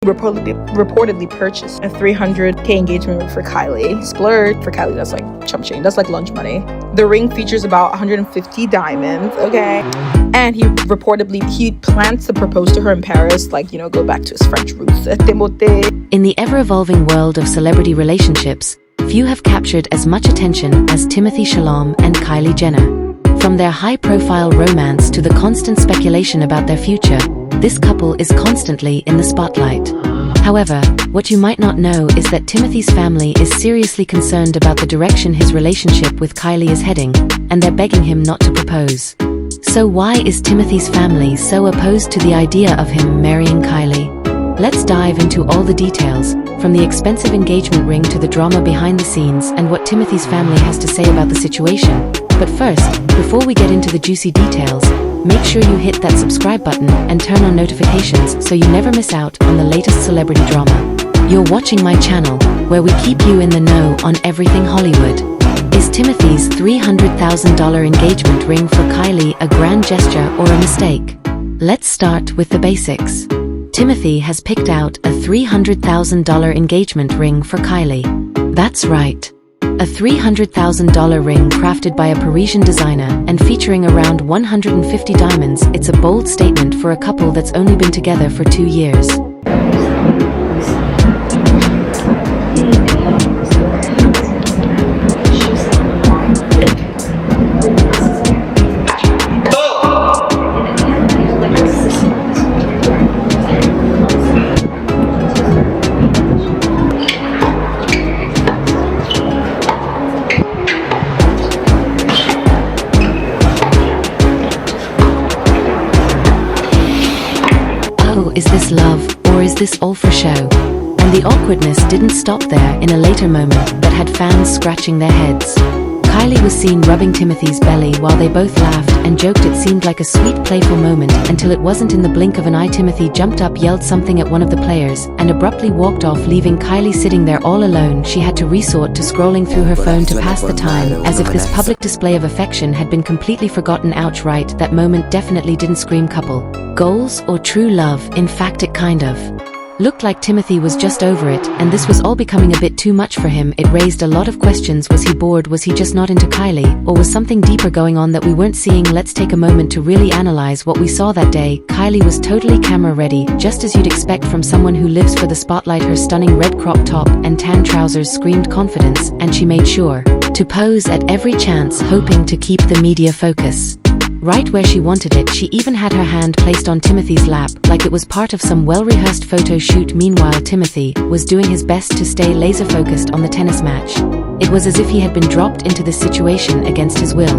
reportedly purchased a $300K engagement ring for Kylie. Splurged for Kylie, that's like chump change, that's like lunch money. The ring features about 150 diamonds, okay? And he plans to propose to her in Paris, like, you know, go back to his French roots. Timothée. In the ever-evolving world of celebrity relationships, few have captured as much attention as Timothée Chalamet and Kylie Jenner. From their high-profile romance to the constant speculation about their future, this couple is constantly in the spotlight. However, what you might not know is that Timothée's family is seriously concerned about the direction his relationship with Kylie is heading, and they're begging him not to propose. So why is Timothée's family so opposed to the idea of him marrying Kylie? Let's dive into all the details, from the expensive engagement ring to the drama behind the scenes and what Timothée's family has to say about the situation. But first, before we get into the juicy details, make sure you hit that subscribe button and turn on notifications so you never miss out on the latest celebrity drama. You're watching my channel, where we keep you in the know on everything Hollywood. Is Timothée's $300,000 engagement ring for Kylie a grand gesture or a mistake? Let's start with the basics. Timothée has picked out a $300,000 engagement ring for Kylie. That's right. A $300,000 ring crafted by a Parisian designer and featuring around 150 diamonds. It's a bold statement for a couple that's only been together for 2 years. Is this love, or is this all for show? And the awkwardness didn't stop there in a later moment that had fans scratching their heads. Kylie was seen rubbing Timothée's belly while they both laughed and joked. It seemed like a sweet, playful moment until it wasn't. In the blink of an eye, Timothée jumped up, yelled something at one of the players, and abruptly walked off, leaving Kylie sitting there all alone. She had to resort to scrolling through her phone to pass the time, as if this public display of affection had been completely forgotten. Ouch, right, that moment definitely didn't scream couple goals or true love. In fact, it kind of looked like Timothée was just over it, and this was all becoming a bit too much for him. It raised a lot of questions. Was he bored? Was he just not into Kylie? Or was something deeper going on that we weren't seeing? Let's take a moment to really analyze what we saw that day. Kylie was totally camera ready, just as you'd expect from someone who lives for the spotlight. Her stunning red crop top and tan trousers screamed confidence, and she made sure to pose at every chance, hoping to keep the media focus right where she wanted it. She even had her hand placed on Timothée's lap, like it was part of some well-rehearsed photo shoot. Meanwhile, Timothée was doing his best to stay laser-focused on the tennis match. It was as if he had been dropped into this situation against his will.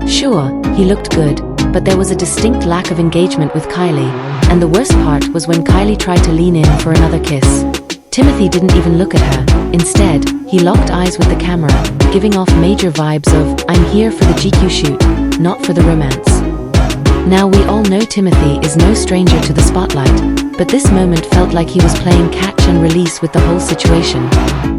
Sure, he looked good, but there was a distinct lack of engagement with Kylie, and the worst part was when Kylie tried to lean in for another kiss. Timothée didn't even look at her. Instead, he locked eyes with the camera, giving off major vibes of, "I'm here for the GQ shoot, not for the romance." Now, we all know Timothée is no stranger to the spotlight, but this moment felt like he was playing catch and release with the whole situation.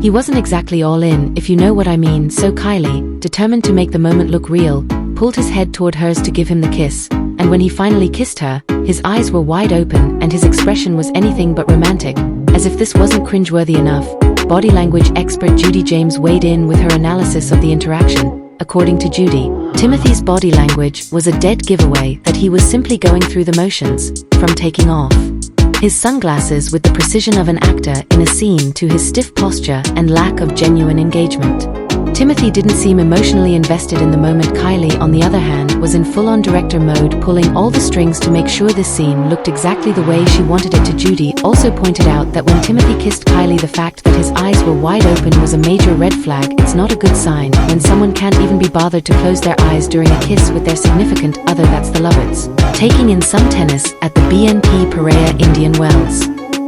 He wasn't exactly all in, if you know what I mean. So Kylie, determined to make the moment look real, pulled his head toward hers to give him the kiss, and when he finally kissed her, his eyes were wide open and his expression was anything but romantic. As if this wasn't cringeworthy enough, body language expert Judy James weighed in with her analysis of the interaction. According to Judy, Timothée's body language was a dead giveaway that he was simply going through the motions, from taking off his sunglasses with the precision of an actor in a scene to his stiff posture and lack of genuine engagement. Timothée didn't seem emotionally invested in the moment. Kylie, on the other hand, was in full-on director mode, pulling all the strings to make sure this scene looked exactly the way she wanted it to. Judy also pointed out that when Timothée kissed Kylie, the fact that his eyes were wide open was a major red flag. It's not a good sign when someone can't even be bothered to close their eyes during a kiss with their significant other. That's the lovers taking in some tennis at the BNP Paribas Indian Wells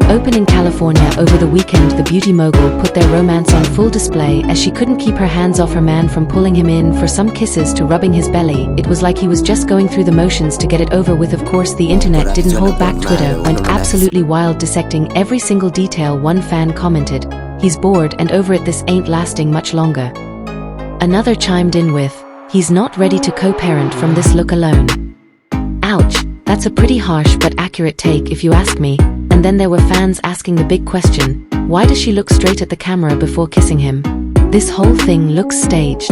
Open in California over the weekend. The beauty mogul put their romance on full display as she couldn't keep her hands off her man, from pulling him in for some kisses to rubbing his belly. It was like he was just going through the motions to get it over with. Of course, the internet didn't hold back. Twitter went absolutely wild, dissecting every single detail. One fan commented, "He's bored and over it, this ain't lasting much longer." Another chimed in with, "He's not ready to co-parent from this look alone." Ouch, that's a pretty harsh but accurate take if you ask me. and then there were fans asking the big question, why does she look straight at the camera before kissing him? This whole thing looks staged.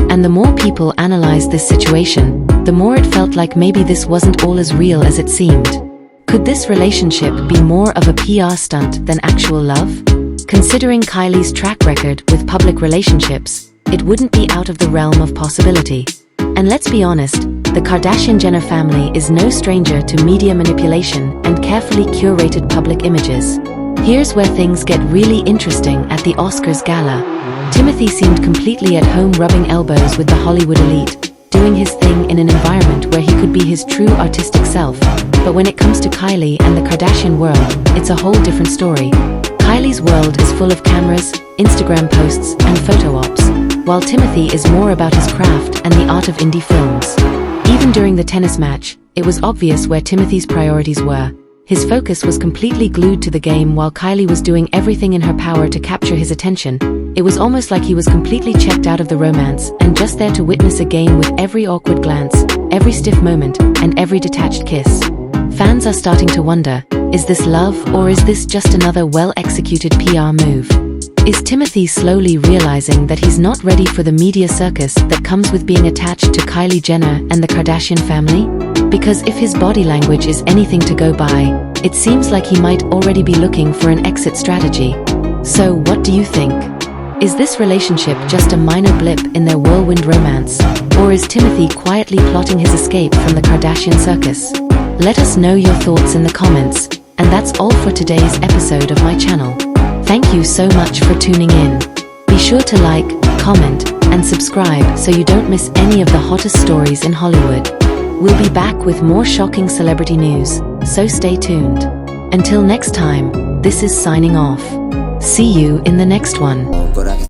And the more people analyzed this situation, the more it felt like maybe this wasn't all as real as it seemed. Could this relationship be more of a PR stunt than actual love? Considering Kylie's track record with public relationships, it wouldn't be out of the realm of possibility. And let's be honest, the Kardashian-Jenner family is no stranger to media manipulation and carefully curated public images. Here's where things get really interesting at the Oscars gala. Timothée seemed completely at home rubbing elbows with the Hollywood elite, doing his thing in an environment where he could be his true artistic self. But when it comes to Kylie and the Kardashian world, it's a whole different story. Kylie's world is full of cameras, Instagram posts, and photo ops, while Timothée is more about his craft and the art of indie films. Even during the tennis match, it was obvious where Timothée's priorities were. His focus was completely glued to the game while Kylie was doing everything in her power to capture his attention. It was almost like he was completely checked out of the romance and just there to witness a game with every awkward glance, every stiff moment, and every detached kiss. Fans are starting to wonder, is this love or is this just another well-executed PR move? Is Timothée slowly realizing that he's not ready for the media circus that comes with being attached to Kylie Jenner and the Kardashian family? Because if his body language is anything to go by, it seems like he might already be looking for an exit strategy. So what do you think? Is this relationship just a minor blip in their whirlwind romance? Or is Timothée quietly plotting his escape from the Kardashian circus? Let us know your thoughts in the comments. And that's all for today's episode of my channel. Thank you so much for tuning in. Be sure to like, comment, and subscribe so you don't miss any of the hottest stories in Hollywood. We'll be back with more shocking celebrity news, so stay tuned. Until next time, this is signing off. See you in the next one.